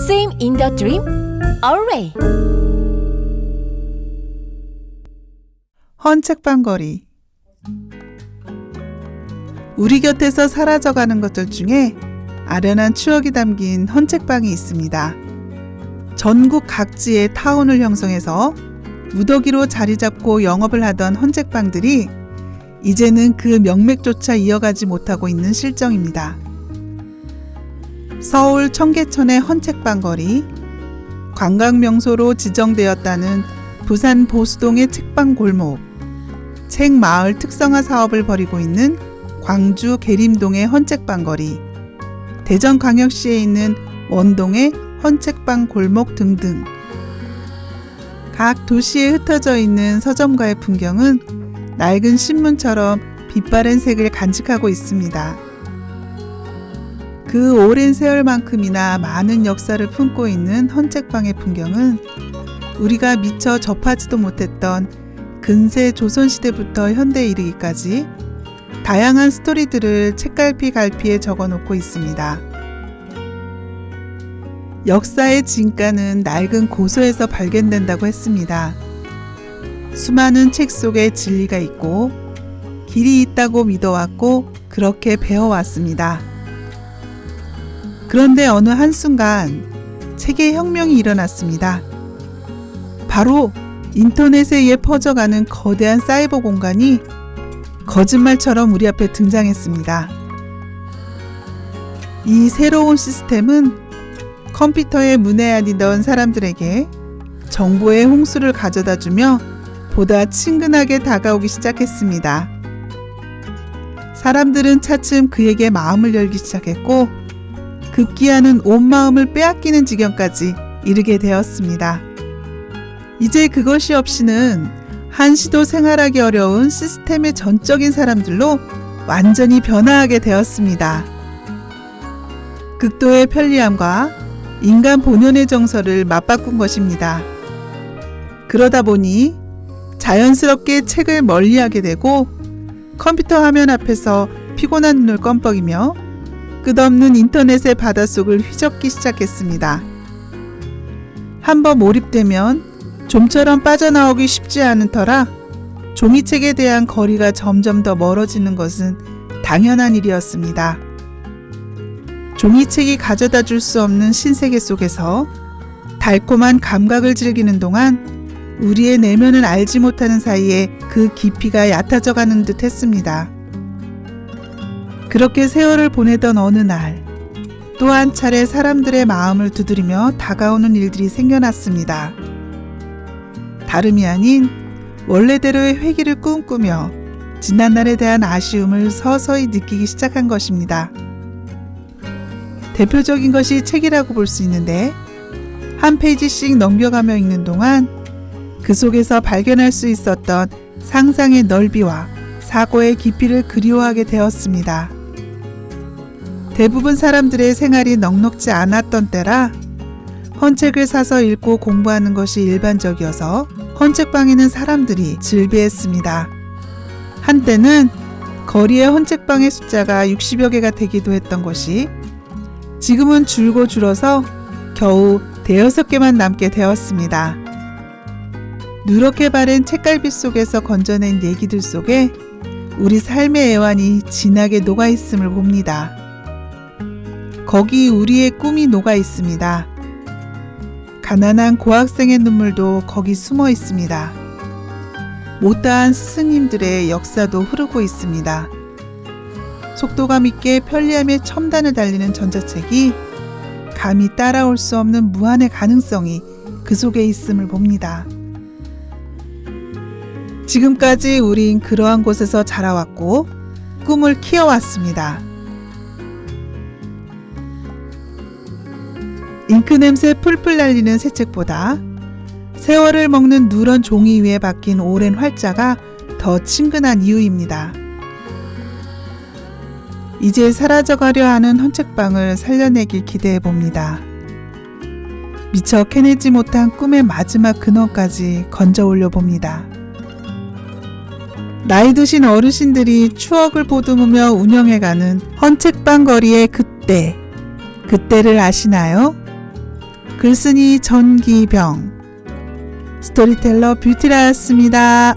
Same in the dream, always. 헌책방거리. 우리 곁에서 사라져가는 것들 중에 아련한 추억이 담긴 헌책방이 있습니다. 전국 각지의 타운을 형성해서 무더기로 자리 잡고 영업을 하던 헌책방들이 이제는 그 명맥조차 이어가지 못하고 있는 실정입니다. 서울 청계천의 헌책방거리, 관광명소로 지정되었다는 부산 보수동의 책방 골목, 책마을 특성화 사업을 벌이고 있는 광주 계림동의 헌책방거리, 대전광역시에 있는 원동의 헌책방 골목 등등. 각 도시에 흩어져 있는 서점가의 풍경은 낡은 신문처럼 빛바랜 색을 간직하고 있습니다. 그 오랜 세월만큼이나 많은 역사를 품고 있는 헌책방의 풍경은 우리가 미처 접하지도 못했던 근세 조선시대부터 현대에 이르기까지 다양한 스토리들을 책갈피 갈피에 적어놓고 있습니다. 역사의 진가는 낡은 고서에서 발견된다고 했습니다. 수많은 책 속에 진리가 있고 길이 있다고 믿어왔고 그렇게 배워왔습니다. 그런데 어느 한순간 책의 혁명이 일어났습니다. 바로 인터넷에 의해 퍼져가는 거대한 사이버 공간이 거짓말처럼 우리 앞에 등장했습니다. 이 새로운 시스템은 컴퓨터에 문외한이던 사람들에게 정보의 홍수를 가져다주며 보다 친근하게 다가오기 시작했습니다. 사람들은 차츰 그에게 마음을 열기 시작했고 급기야는 온 마음을 빼앗기는 지경까지 이르게 되었습니다. 이제 그것이 없이는 한시도 생활하기 어려운 시스템의 전적인 사람들로 완전히 변화하게 되었습니다. 극도의 편리함과 인간 본연의 정서를 맞바꾼 것입니다. 그러다 보니 자연스럽게 책을 멀리하게 되고 컴퓨터 화면 앞에서 피곤한 눈을 껌뻑이며 끝없는 인터넷의 바닷속을 휘젓기 시작했습니다. 한번 몰입되면 좀처럼 빠져나오기 쉽지 않은 터라 종이책에 대한 거리가 점점 더 멀어지는 것은 당연한 일이었습니다. 종이책이 가져다 줄 수 없는 신세계 속에서 달콤한 감각을 즐기는 동안 우리의 내면을 알지 못하는 사이에 그 깊이가 얕아져 가는 듯 했습니다. 그렇게 세월을 보내던 어느 날, 또 한 차례 사람들의 마음을 두드리며 다가오는 일들이 생겨났습니다. 다름이 아닌 원래대로의 회귀를 꿈꾸며 지난날에 대한 아쉬움을 서서히 느끼기 시작한 것입니다. 대표적인 것이 책이라고 볼 수 있는데 한 페이지씩 넘겨가며 읽는 동안 그 속에서 발견할 수 있었던 상상의 넓이와 사고의 깊이를 그리워하게 되었습니다. 대부분 사람들의 생활이 넉넉지 않았던 때라 헌책을 사서 읽고 공부하는 것이 일반적이어서 헌책방에는 사람들이 즐비했습니다. 한때는 거리의 헌책방의 숫자가 60여 개가 되기도 했던 것이 지금은 줄고 줄어서 겨우 5-6개만 남게 되었습니다. 누렇게 바랜 책갈피 속에서 건져낸 얘기들 속에 우리 삶의 애환이 진하게 녹아있음을 봅니다. 거기 우리의 꿈이 녹아있습니다. 가난한 고학생의 눈물도 거기 숨어 있습니다. 못다한 스승님들의 역사도 흐르고 있습니다. 속도감 있게 편리함의 첨단을 달리는 전자책이 감히 따라올 수 없는 무한의 가능성이 그 속에 있음을 봅니다. 지금까지 우린 그러한 곳에서 자라왔고 꿈을 키워왔습니다. 잉크 냄새 풀풀 날리는 새 책보다 세월을 먹는 누런 종이 위에 박힌 오랜 활자가 더 친근한 이유입니다. 이제 사라져가려 하는 헌책방을 살려내길 기대해봅니다. 미처 캐내지 못한 꿈의 마지막 근원까지 건져 올려봅니다. 나이 드신 어르신들이 추억을 보듬으며 운영해가는 헌책방 거리의 그때를 아시나요? 글쓴이 전기병, 스토리텔러 뷰티라였습니다.